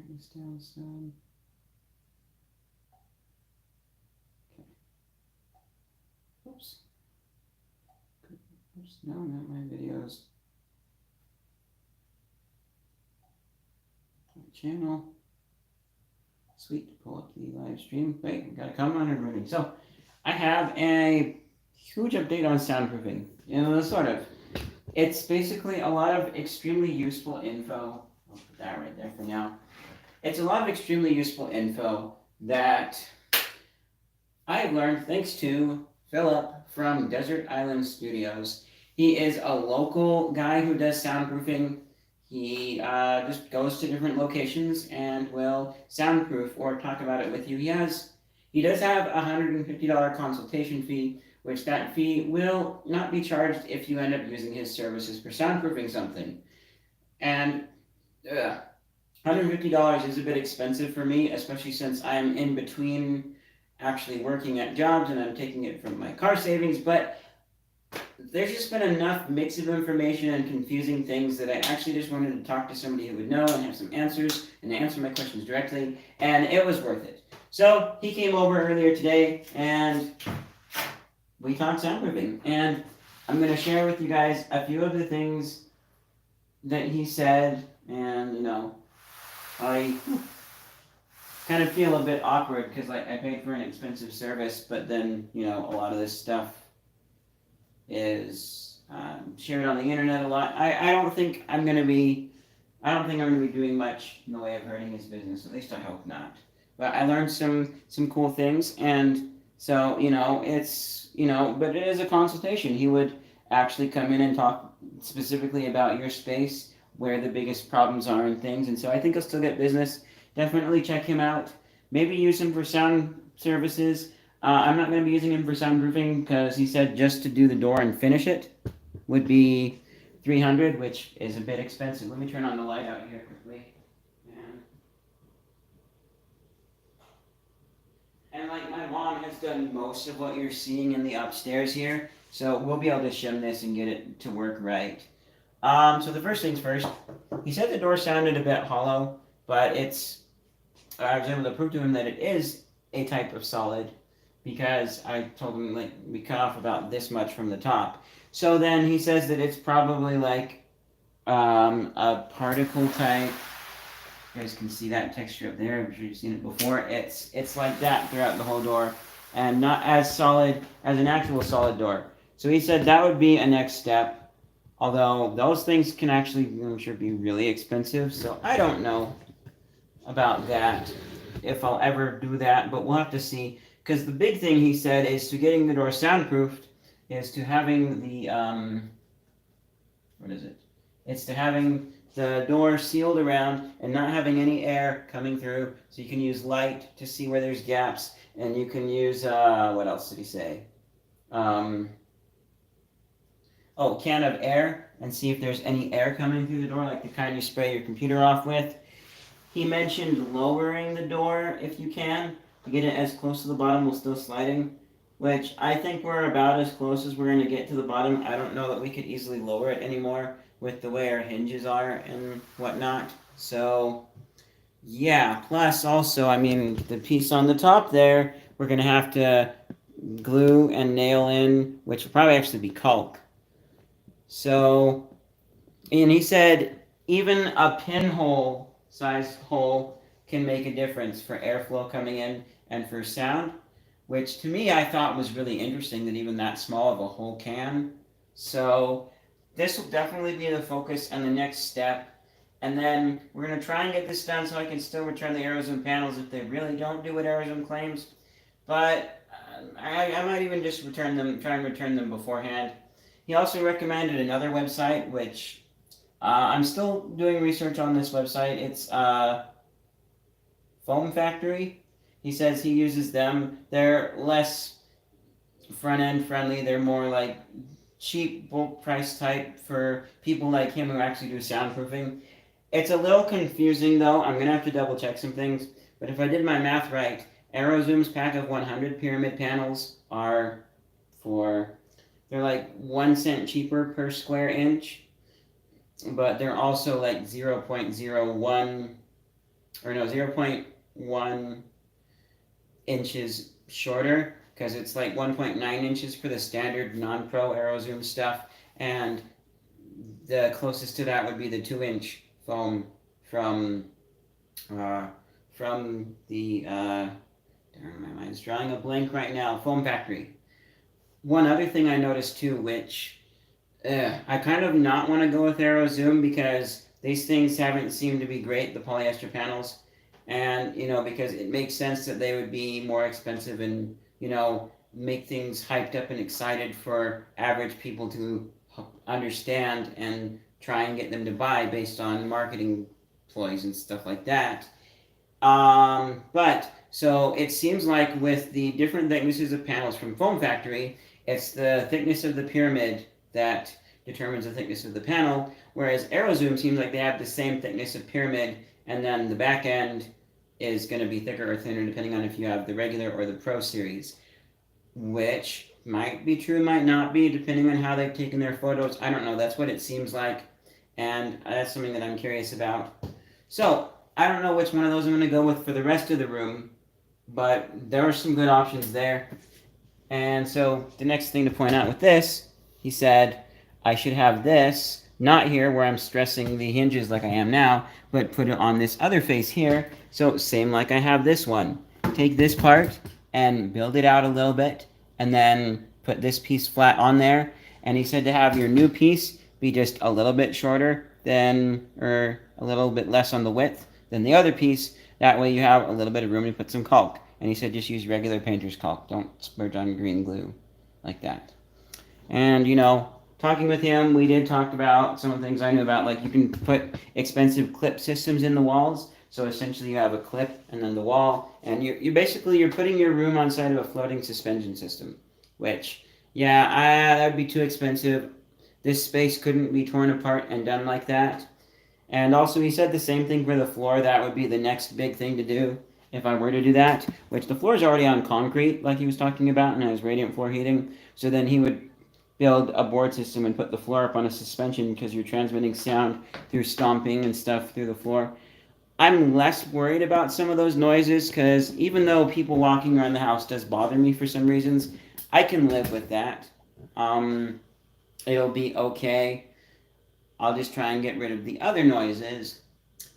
brightness down some. Okay. Oops. Oops. No, not my videos. My channel. Sweet. Pull up the live stream. Wait, we got a comment already. So, I have a huge update on soundproofing. Sort of. It's basically a lot of extremely useful info. I'll put that right there for now. It's a lot of extremely useful info that I've learned thanks to Philip from Desert Island Studios. He is a local guy who does soundproofing. He just goes to different locations and will soundproof or talk about it with you. He does have a $150 consultation fee, which that fee will not be charged if you end up using his services for soundproofing something. And $150 is a bit expensive for me, especially since I'm in between actually working at jobs and I'm taking it from my car savings, but there's just been enough mix of information and confusing things that I actually just wanted to talk to somebody who would know and have some answers and answer my questions directly, and it was worth it. So he came over earlier today and we talked soundproofing, and I'm going to share with you guys a few of the things that he said, and I kind of feel a bit awkward because I paid for an expensive service, but then a lot of this stuff is shared on the internet a lot. I don't think I'm going to be doing much in the way of hurting his business. At least I hope not. But I learned some cool things, and so it's but it is a consultation. He would actually come in and talk specifically about your space, where the biggest problems are and things. And so I think he'll still get business. Definitely check him out. Maybe use him for sound services. I'm not going to be using him for soundproofing because he said just to do the door and finish it would be $300, which is a bit expensive. Let me turn on the light out here quickly. And like my mom has done most of what you're seeing in the upstairs here, so we'll be able to shim this and get it to work right. So the first things first, he said the door sounded a bit hollow, but I was able to prove to him that it is a type of solid because I told him we cut off about this much from the top. So then he says that it's probably like a particle type. You guys can see that texture up there. I'm sure you've seen it before. It's like that throughout the whole door, and not as solid as an actual solid door. So he said that would be a next step. Although those things can actually, I'm sure, be really expensive. So I don't know about that, if I'll ever do that, but we'll have to see. Because the big thing he said is to getting the door soundproofed is to having the It's to having the door sealed around and not having any air coming through, so you can use light to see where there's gaps, and you can use what else did he say? Can of air, and see if there's any air coming through the door, like the kind you spray your computer off with. He mentioned lowering the door if you can to get it as close to the bottom while still sliding, which I think we're about as close as we're going to get to the bottom. I don't know that we could easily lower it anymore with the way our hinges are and whatnot. So yeah, plus also, the piece on the top there, we're going to have to glue and nail in, which will probably actually be caulk. So, and he said even a pinhole size hole can make a difference for airflow coming in and for sound, which to me I thought was really interesting that even that small of a hole can. So this will definitely be the focus and the next step. And then we're going to try and get this done so I can still return the AeroZoom panels if they really don't do what AeroZoom claims. But I might even just try and return them beforehand. He also recommended another website, which I'm still doing research on this website. It's Foam Factory. He says he uses them. They're less front-end friendly. They're more like cheap bulk price type for people like him who actually do soundproofing. It's a little confusing though. I'm going to have to double check some things. But if I did my math right, AeroZoom's pack of 100 pyramid panels are they're like 1 cent cheaper per square inch. But they're also like 0.01 or no, 0.1 inches shorter, because it's like 1.9 inches for the standard non-pro AeroZoom stuff, and the closest to that would be the 2-inch foam from uh, the darn, my mind's drawing a blank right now, foam factory. One other thing I noticed too, which I kind of not want to go with AeroZoom because these things haven't seemed to be great, the polyester panels, and because it makes sense that they would be more expensive and make things hyped up and excited for average people to understand and try and get them to buy based on marketing ploys and stuff like that. But so it seems like with the different thicknesses of panels from Foam Factory, it's the thickness of the pyramid that determines the thickness of the panel, whereas AeroZoom seems like they have the same thickness of pyramid, and then the back end is going to be thicker or thinner depending on if you have the regular or the Pro Series, which might be true, might not be, depending on how they've taken their photos. I don't know. That's what it seems like, and that's something that I'm curious about. So, I don't know which one of those I'm going to go with for the rest of the room, but there are some good options there. And so the next thing to point out with this, he said, I should have this, not here where I'm stressing the hinges like I am now, but put it on this other face here. So same like I have this one. Take this part and build it out a little bit, and then put this piece flat on there. And he said to have your new piece be just a little bit shorter than, or a little bit less on the width than the other piece. That way you have a little bit of room to put some caulk. And he said just use regular painter's caulk. Don't splurge on green glue like that. And, talking with him, we did talk about some of the things I knew about. Like you can put expensive clip systems in the walls. So essentially you have a clip and then the wall. And you're putting your room on side of a floating suspension system. Which, yeah, that would be too expensive. This space couldn't be torn apart and done like that. And also he said the same thing for the floor. That would be the next big thing to do if I were to do that, which the floor is already on concrete like he was talking about and has radiant floor heating. So then he would build a board system and put the floor up on a suspension because you're transmitting sound through stomping and stuff through the floor. I'm less worried about some of those noises because even though people walking around the house does bother me for some reasons, I can live with that. It'll be okay. I'll just try and get rid of the other noises.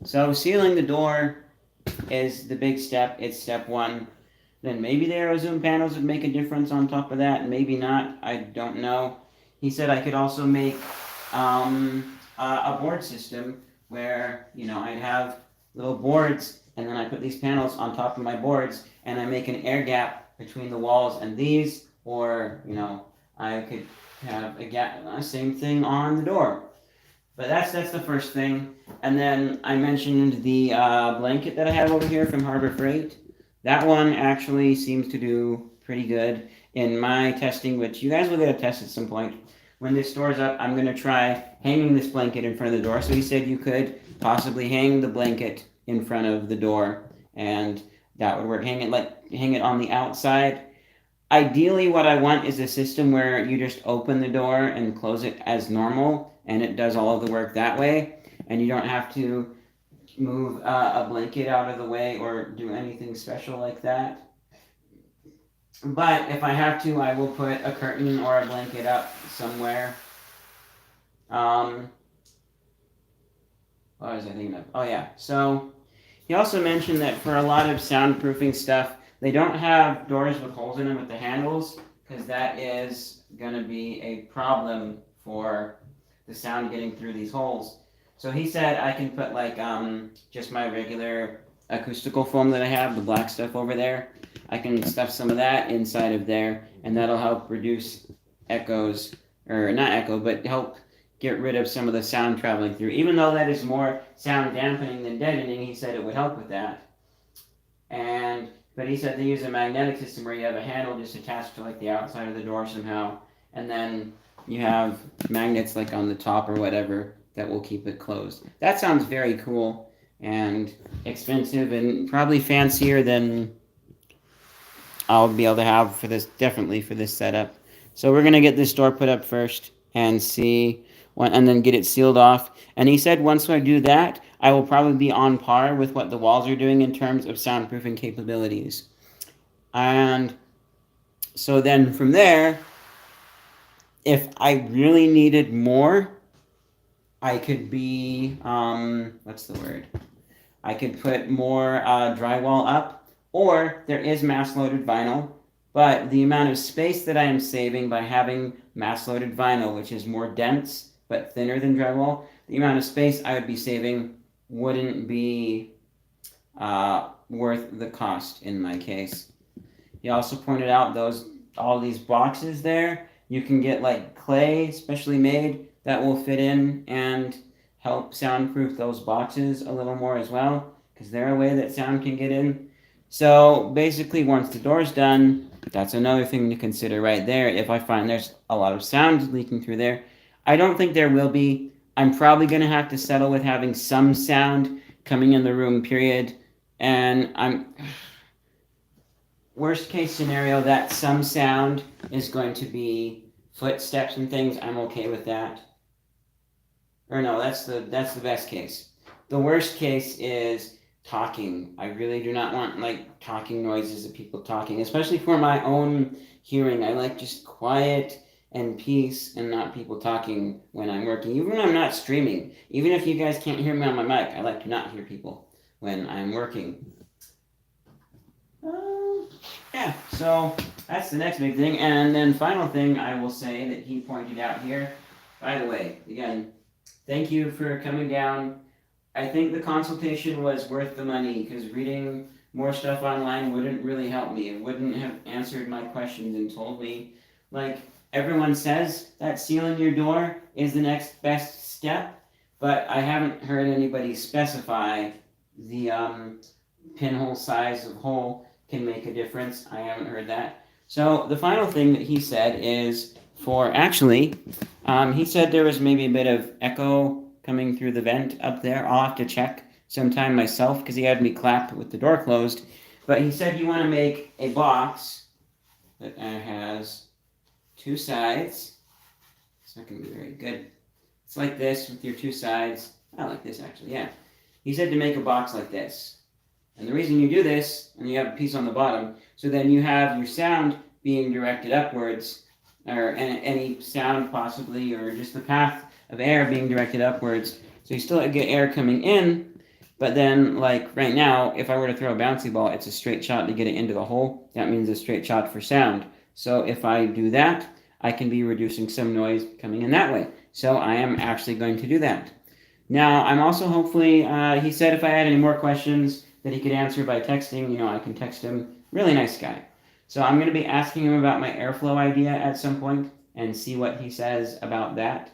So sealing the door is the big step. It's step one. Then maybe the AeroZoom panels would make a difference on top of that. Maybe not. I don't know. He said I could also make a board system where, I'd have little boards and then I put these panels on top of my boards and I make an air gap between the walls and these, or, I could have a gap, same thing on the door. But that's the first thing. And then I mentioned the blanket that I have over here from Harbor Freight. That one actually seems to do pretty good in my testing, which you guys will get a test at some point. When this store's up, I'm going to try hanging this blanket in front of the door. So he said you could possibly hang the blanket in front of the door, and that would work. Hang it on the outside. Ideally, what I want is a system where you just open the door and close it as normal, and it does all of the work that way, and you don't have to move a blanket out of the way or do anything special like that. But if I have to, I will put a curtain or a blanket up somewhere. What was I thinking of? Oh yeah, so he also mentioned that for a lot of soundproofing stuff, they don't have doors with holes in them with the handles, because that is going to be a problem for the sound getting through these holes. So he said I can put just my regular acoustical foam that I have, the black stuff over there. I can stuff some of that inside of there, and that'll help reduce echoes, or not echo, but help get rid of some of the sound traveling through. Even though that is more sound dampening than deadening, he said it would help with that. But he said they use a magnetic system where you have a handle just attached to the outside of the door somehow, and then you have magnets on the top or whatever that will keep it closed. That sounds very cool and expensive and probably fancier than I'll be able to have definitely for this setup. So we're going to get this door put up first and see, and then get it sealed off. And he said once I do that, I will probably be on par with what the walls are doing in terms of soundproofing capabilities. And so then from there, if I really needed more, I could be, what's the word? I could put more drywall up, or there is mass-loaded vinyl, but the amount of space that I am saving by having mass-loaded vinyl, which is more dense but thinner than drywall, the amount of space I would be saving wouldn't be worth the cost in my case. He also pointed out all these boxes there. You can get like clay, specially made, that will fit in and help soundproof those boxes a little more as well, because they're a way that sound can get in. So basically, once the door's done, that's another thing to consider right there. If I find there's a lot of sound leaking through there, I don't think there will be. I'm probably going to have to settle with having some sound coming in the room, period. And worst case scenario, that some sound is going to be footsteps and things. I'm okay with that. Or no, that's the best case. The worst case is talking. I really do not want like talking noises of people talking, especially for my own hearing. I like just quiet and peace and not people talking when I'm working. Even when I'm not streaming. Even if you guys can't hear me on my mic, I like to not hear people when I'm working. Yeah, so that's the next big thing. And then final thing I will say that he pointed out here. By the way, again, thank you for coming down. I think the consultation was worth the money because reading more stuff online wouldn't really help me. It wouldn't have answered my questions and told me, like everyone says, that sealing your door is the next best step, but I haven't heard anybody specify the pinhole size of hole can make a difference. I haven't heard that. So the final thing that he said is he said there was maybe a bit of echo coming through the vent up there. I'll have to check sometime myself because he had me clap with the door closed. But he said you want to make a box that has two sides. It's not going to be very good. It's like this with your two sides. I like this actually, yeah. He said to make a box like this. And the reason you do this, and you have a piece on the bottom, so then you have your sound being directed upwards, or any sound possibly, or just the path of air being directed upwards. So you still get air coming in, but then like right now, if I were to throw a bouncy ball, it's a straight shot to get it into the hole. That means a straight shot for sound. So if I do that, I can be reducing some noise coming in that way. So I am actually going to do that. Now, I'm also hopefully, he said if I had any more questions that he could answer by texting, I can text him. Really nice guy. So I'm going to be asking him about my airflow idea at some point and see what he says about that.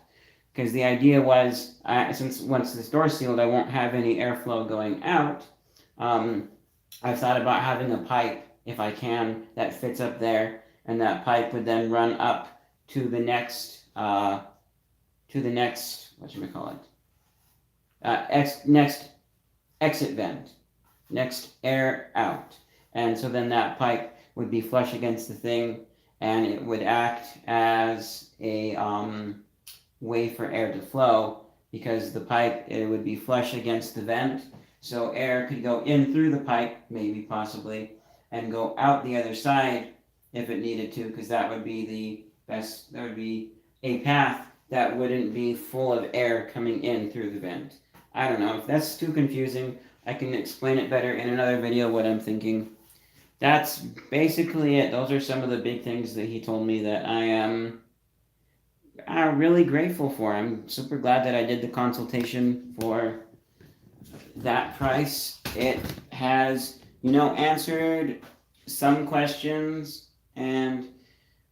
Because the idea was, since once this door's sealed, I won't have any airflow going out. I've thought about having a pipe, if I can, that fits up there, and that pipe would then run up to the next, whatchamacallit? Next exit vent, next air out. And so then that pipe would be flush against the thing, and it would act as a way for air to flow, because the pipe, it would be flush against the vent, so air could go in through the pipe, maybe possibly, and go out the other side if it needed to, because that would be the best, that would be a path that wouldn't be full of air coming in through the vent. I don't know, if that's too confusing, I can explain it better in another video what I'm thinking. That's basically it. Those are some of the big things that he told me that I am really grateful for. I'm super glad that I did the consultation for that price. It has, answered some questions, and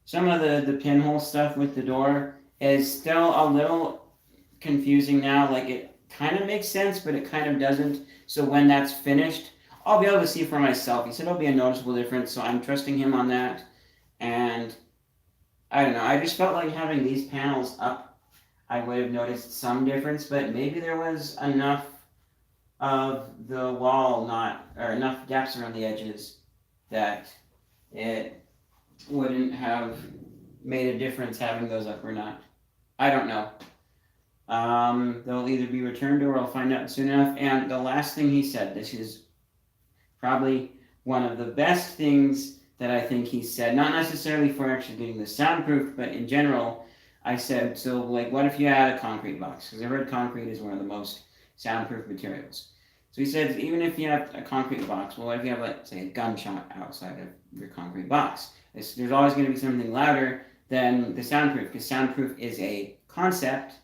some of the pinhole stuff with the door is still a little confusing now. Like, it kind of makes sense, but it kind of doesn't. So when that's finished, I'll be able to see for myself. He said it'll be a noticeable difference, so I'm trusting him on that. And I don't know, I just felt like having these panels up, I would have noticed some difference, but maybe there was enough of the wall or enough gaps around the edges that it wouldn't have made a difference having those up or not. I don't know. They'll either be returned or I'll find out soon enough. And the last thing he said, this is probably one of the best things that I think he said, not necessarily for actually getting the soundproof, but in general, I said, so like, what if you had a concrete box? Because I heard concrete is one of the most soundproof materials. So he said, even if you have a concrete box, well, what if you have, like, say, a gunshot outside of your concrete box? There's always going to be something louder than the soundproof, because soundproof is a concept,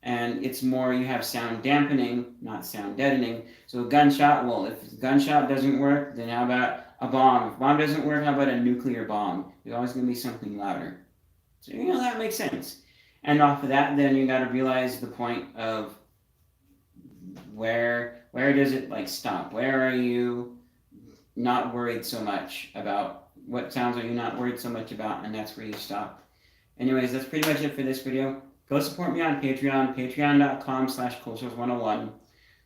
and it's more, you have sound dampening, not sound deadening. So a gunshot, well, if the gunshot doesn't work, then how about a bomb? If a bomb doesn't work, how about a nuclear bomb? There's always going to be something louder. So, that makes sense. And off of that, then you got to realize the point of where does it like stop? Where are you not worried so much about? What sounds are you not worried so much about? And that's where you stop. Anyways, that's pretty much it for this video. Go support me on Patreon, patreon.com/cultures101,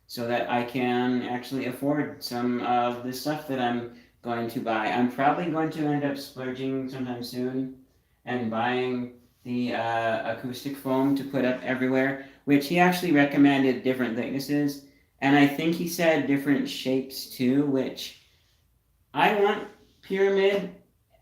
so that I can actually afford some of the stuff that I'm going to buy. I'm probably going to end up splurging sometime soon and buying the acoustic foam to put up everywhere, which he actually recommended different thicknesses, and I think he said different shapes too, which I want pyramid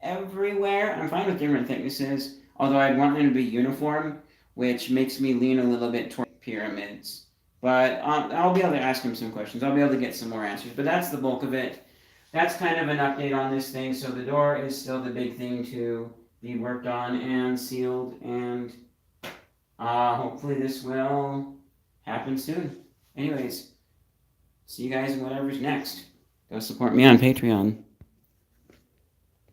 everywhere. I'm fine with different thicknesses, although I'd want them to be uniform, which makes me lean a little bit toward pyramids. But I'll be able to ask him some questions. I'll be able to get some more answers. But that's the bulk of it. That's kind of an update on this thing. So the door is still the big thing to be worked on and sealed. And hopefully this will happen soon. Anyways, see you guys in whatever's next. Go support me on Patreon.